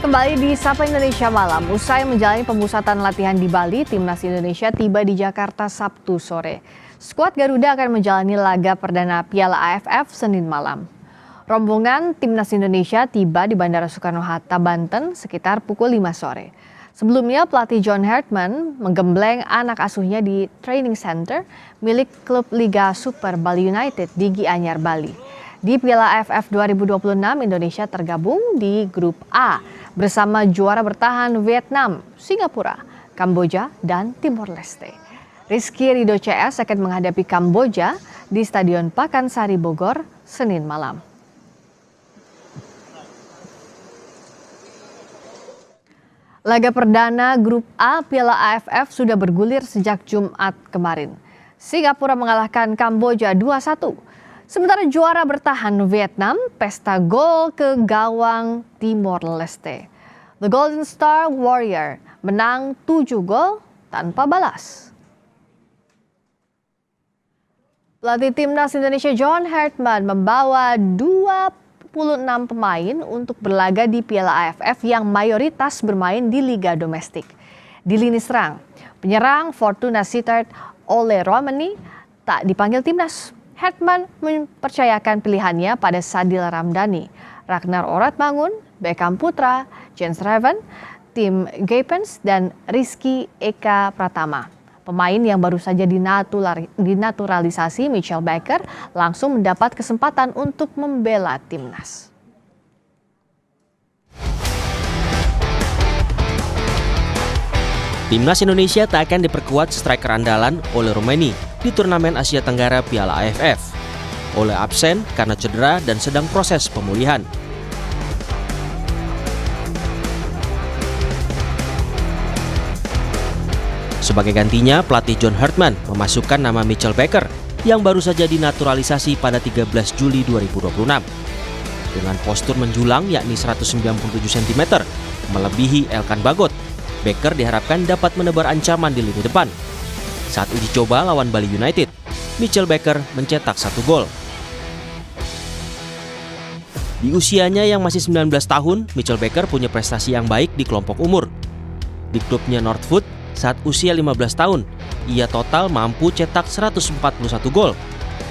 Kembali di Sapa Indonesia Malam, usai menjalani pemusatan latihan di Bali, Timnas Indonesia tiba di Jakarta Sabtu sore. Skuad Garuda akan menjalani laga perdana Piala AFF Senin malam. Rombongan Timnas Indonesia tiba di Bandara Soekarno-Hatta, Banten sekitar pukul 5 sore. Sebelumnya pelatih John Hartman menggembleng anak asuhnya di training center milik klub Liga Super Bali United di Gianyar, Bali. Di Piala AFF 2026, Indonesia tergabung di grup A bersama juara bertahan Vietnam, Singapura, Kamboja, dan Timor Leste. Rizky Ridho CS akan menghadapi Kamboja di Stadion Pakansari Bogor, Senin malam. Laga perdana grup A Piala AFF sudah bergulir sejak Jumat kemarin. Singapura mengalahkan Kamboja 2-1. Sementara juara bertahan Vietnam pesta gol ke gawang Timor Leste. The Golden Star Warrior menang 7 gol tanpa balas. Pelatih Timnas Indonesia John Hartman membawa 26 pemain untuk berlaga di Piala AFF yang mayoritas bermain di Liga Domestik. Di lini serang, penyerang Fortuna Sittard Ole Romani tak dipanggil Timnas. Hartman mempercayakan pilihannya pada Sadil Ramdhani, Ragnar Oratmangun, Beckham Putra, Jens Raven, Tim Gapens, dan Rizky Eka Pratama. Pemain yang baru saja dinaturalisasi Mitchell Baker langsung mendapat kesempatan untuk membela timnas. Timnas Indonesia tak akan diperkuat striker andalan Ole Romani di turnamen Asia Tenggara Piala AFF. Ole absen karena cedera dan sedang proses pemulihan. Sebagai gantinya, pelatih John Hartman memasukkan nama Mitchell Baker yang baru saja dinaturalisasi pada 13 Juli 2026. Dengan postur menjulang yakni 197 cm, melebihi Elkan Bagot, Baker diharapkan dapat menebar ancaman di lini depan. Saat uji coba lawan Bali United, Mitchell Baker mencetak 1 gol. Di usianya yang masih 19 tahun, Mitchell Baker punya prestasi yang baik di kelompok umur. Di klubnya Northwood, saat usia 15 tahun, ia total mampu cetak 141 gol.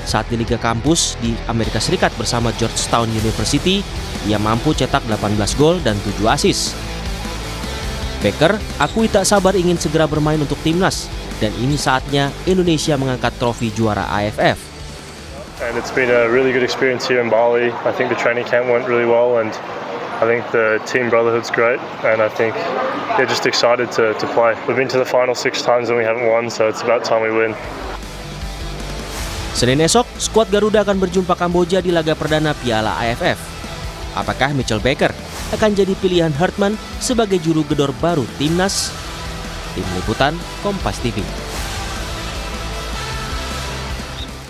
Saat di Liga Kampus di Amerika Serikat bersama Georgetown University, ia mampu cetak 18 gol dan 7 assist. Baker akui tak sabar ingin segera bermain untuk timnas, dan ini saatnya Indonesia mengangkat trofi juara AFF. And it's been a really good experience here in Bali. I think the training camp went really well, and I think the team brotherhood's great, and I think they're just excited to play. We've been to the final 6 times and we haven't won, so it's about time we win. Senin esok, skuad Garuda akan berjumpa Kamboja di laga perdana Piala AFF. Apakah Mitchell Baker akan jadi pilihan Hartman sebagai juru gedor baru timnas? Tim Liputan Kompas TV.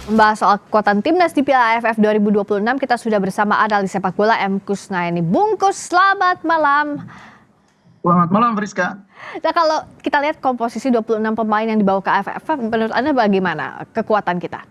Membahas soal kekuatan timnas di Piala AFF 2026, kita sudah bersama analis sepak bola M. Kusnaini. Bungkus, selamat malam. Selamat malam, Friska. Nah, kalau kita lihat komposisi 26 pemain yang dibawa ke AFF, menurut Anda bagaimana kekuatan kita?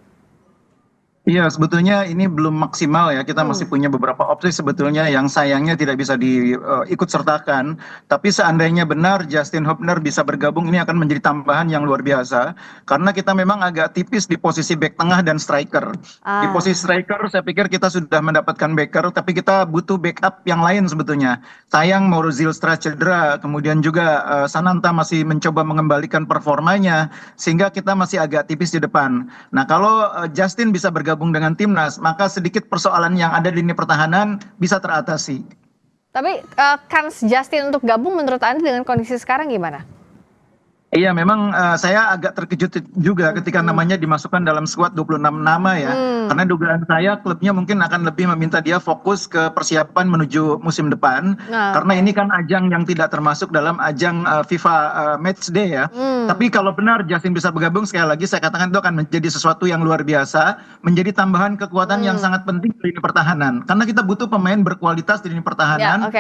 Iya, sebetulnya ini belum maksimal ya. Kita masih punya beberapa opsi sebetulnya yang sayangnya tidak bisa diikut sertakan. Tapi seandainya benar Justin Hubner bisa bergabung, ini akan menjadi tambahan yang luar biasa. Karena kita memang agak tipis di posisi bek tengah dan striker. Di posisi striker saya pikir kita sudah mendapatkan Baker, tapi kita butuh backup yang lain sebetulnya. Sayang Mauro Zylstra cedera, kemudian juga Sananta masih mencoba mengembalikan performanya, sehingga kita masih agak tipis di depan. Nah, kalau Justin bisa bergabung dengan timnas, maka sedikit persoalan yang ada di lini pertahanan bisa teratasi. Tapi kans Justin untuk gabung menurut Anda dengan kondisi sekarang gimana? Iya, memang saya agak terkejut juga ketika namanya dimasukkan dalam skuad 26 nama ya. Karena dugaan saya klubnya mungkin akan lebih meminta dia fokus ke persiapan menuju musim depan. Karena ini kan ajang yang tidak termasuk dalam ajang FIFA Matchday ya. Tapi kalau benar Justin bisa bergabung, sekali lagi saya katakan itu akan menjadi sesuatu yang luar biasa, menjadi tambahan kekuatan yang sangat penting di lini pertahanan. Karena kita butuh pemain berkualitas di lini pertahanan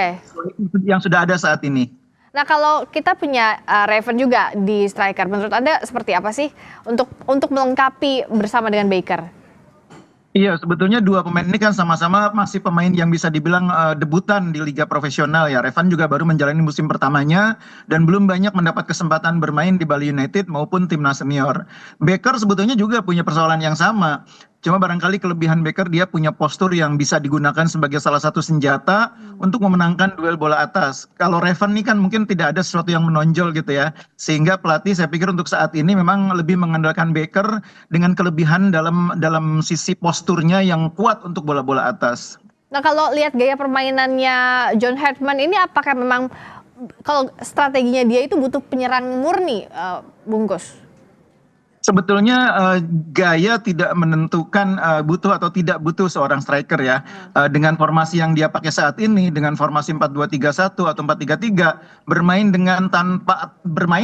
yang sudah ada saat ini. Nah, kalau kita punya Raven juga di striker, menurut Anda seperti apa sih untuk melengkapi bersama dengan Baker? Iya, sebetulnya dua pemain ini kan sama-sama masih pemain yang bisa dibilang debutan di liga profesional ya. Revan juga baru menjalani musim pertamanya dan belum banyak mendapat kesempatan bermain di Bali United maupun timnas senior. Becker sebetulnya juga punya persoalan yang sama. Cuma barangkali kelebihan Becker dia punya postur yang bisa digunakan sebagai salah satu senjata untuk memenangkan duel bola atas. Kalau Revan ini kan mungkin tidak ada sesuatu yang menonjol gitu ya. Sehingga pelatih saya pikir untuk saat ini memang lebih mengandalkan Becker dengan kelebihan dalam sisi posturnya yang kuat untuk bola-bola atas. Nah, kalau lihat gaya permainannya John Hartman ini, apakah memang kalau strateginya dia itu butuh penyerang murni, Bungkus? Sebetulnya gaya tidak menentukan butuh atau tidak butuh seorang striker ya. Dengan formasi yang dia pakai saat ini, dengan formasi 4-2-3-1 atau 4-3-3, bermain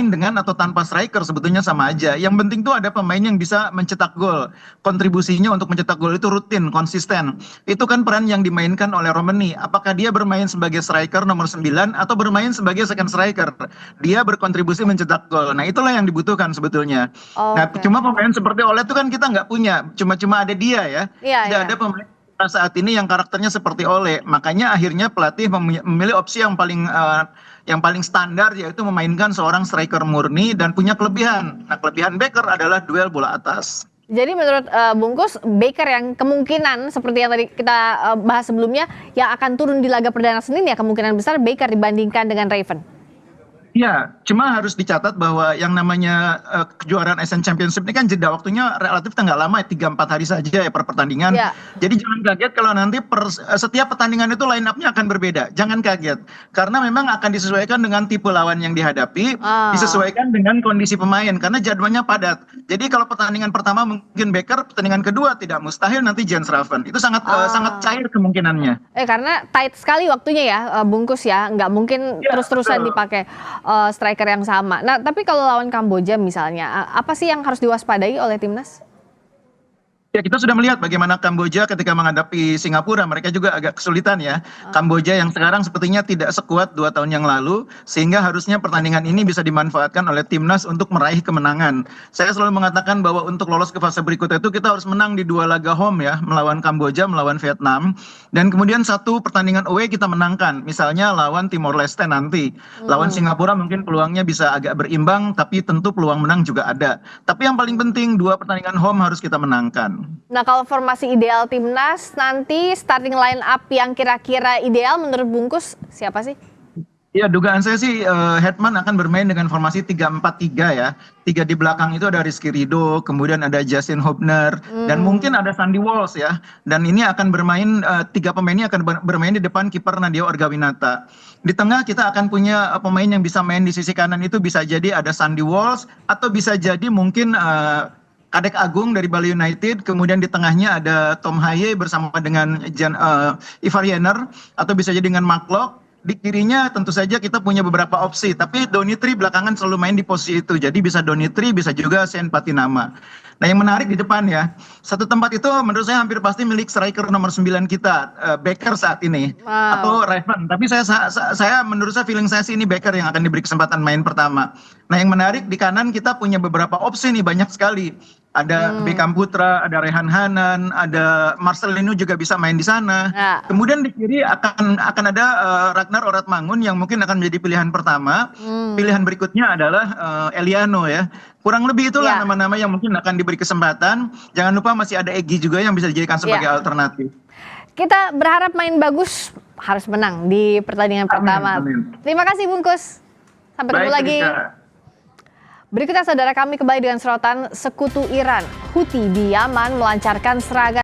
dengan atau tanpa striker sebetulnya sama aja. Yang penting tuh ada pemain yang bisa mencetak gol. Kontribusinya untuk mencetak gol itu rutin, konsisten. Itu kan peran yang dimainkan oleh Romani. Apakah dia bermain sebagai striker nomor 9 atau bermain sebagai second striker? Dia berkontribusi mencetak gol. Nah, itulah yang dibutuhkan sebetulnya. Nah, cuma pemain seperti Ole itu kan kita nggak punya, cuma ada dia ya. Tidak ada pemain saat ini yang karakternya seperti Ole. Makanya akhirnya pelatih memilih opsi yang paling standar, yaitu memainkan seorang striker murni dan punya kelebihan. Nah, kelebihan Becker adalah duel bola atas. Jadi menurut Bungkus, Becker yang kemungkinan seperti yang tadi kita bahas sebelumnya, yang akan turun di laga perdana Senin ya, kemungkinan besar Becker dibandingkan dengan Raven. Ya, cuma harus dicatat bahwa yang namanya kejuaraan Asian Championship ini kan jeda waktunya relatif nggak lama, 3-4 hari saja ya per pertandingan. Ya. Jadi jangan kaget kalau nanti setiap pertandingan itu line up-nya akan berbeda. Jangan kaget, karena memang akan disesuaikan dengan tipe lawan yang dihadapi, disesuaikan dengan kondisi pemain, karena jadwalnya padat. Jadi kalau pertandingan pertama mungkin Becker, pertandingan kedua tidak mustahil nanti Jens Raven. Itu sangat cair kemungkinannya. Karena tight sekali waktunya ya, Bungkus ya, nggak mungkin terus-terusan dipakai striker yang sama. Nah, tapi kalau lawan Kamboja misalnya, apa sih yang harus diwaspadai oleh timnas? Ya, kita sudah melihat bagaimana Kamboja ketika menghadapi Singapura, mereka juga agak kesulitan ya. Kamboja yang sekarang sepertinya tidak sekuat 2 tahun yang lalu, sehingga harusnya pertandingan ini bisa dimanfaatkan oleh timnas untuk meraih kemenangan. Saya selalu mengatakan bahwa untuk lolos ke fase berikutnya itu kita harus menang di 2 laga home ya, melawan Kamboja, melawan Vietnam, dan kemudian 1 pertandingan away kita menangkan, misalnya lawan Timor Leste nanti. Lawan Singapura mungkin peluangnya bisa agak berimbang, tapi tentu peluang menang juga ada. Tapi yang paling penting 2 pertandingan home harus kita menangkan. Nah, kalau formasi ideal timnas nanti starting line up yang kira-kira ideal menurut Bungkus siapa sih? Ya, dugaan saya sih Hetman akan bermain dengan formasi 3-4-3 ya. 3 di belakang itu ada Rizky Ridho, kemudian ada Justin Hubner, dan mungkin ada Sandy Walsh ya. Dan ini akan bermain, 3 pemain ini akan bermain di depan kiper Nadio Orgawinata. Di tengah kita akan punya pemain yang bisa main di sisi kanan, itu bisa jadi ada Sandy Walsh, atau bisa jadi mungkin Kadek Agung dari Bali United, kemudian di tengahnya ada Tom Haye bersama dengan Ivar Jenner, atau bisa jadi dengan Mark Locke. Di kirinya tentu saja kita punya beberapa opsi, tapi Donitri belakangan selalu main di posisi itu, jadi bisa Donitri, bisa juga Sen Patinama. Nah, yang menarik di depan ya, satu tempat itu menurut saya hampir pasti milik striker nomor 9 kita, Becker saat ini, atau Raven. Tapi menurut saya feeling saya sih ini Becker yang akan diberi kesempatan main pertama. Nah, yang menarik di kanan kita punya beberapa opsi nih, banyak sekali. Ada Beckham Putra, ada Rehan Hanan, ada Marcelino juga bisa main di sana. Kemudian di kiri akan ada Ragnar Oratmangun yang mungkin akan menjadi pilihan pertama. Pilihan berikutnya adalah Eliano ya. Kurang lebih itulah nama-nama yang mungkin akan diberi kesempatan. Jangan lupa masih ada Egy juga yang bisa dijadikan sebagai alternatif. Kita berharap main bagus, harus menang di pertandingan pertama. Terima kasih Bungkus. Sampai ketemu lagi. Berikutnya saudara, kami kembali dengan sorotan sekutu Iran. Houthi di Yaman melancarkan serangan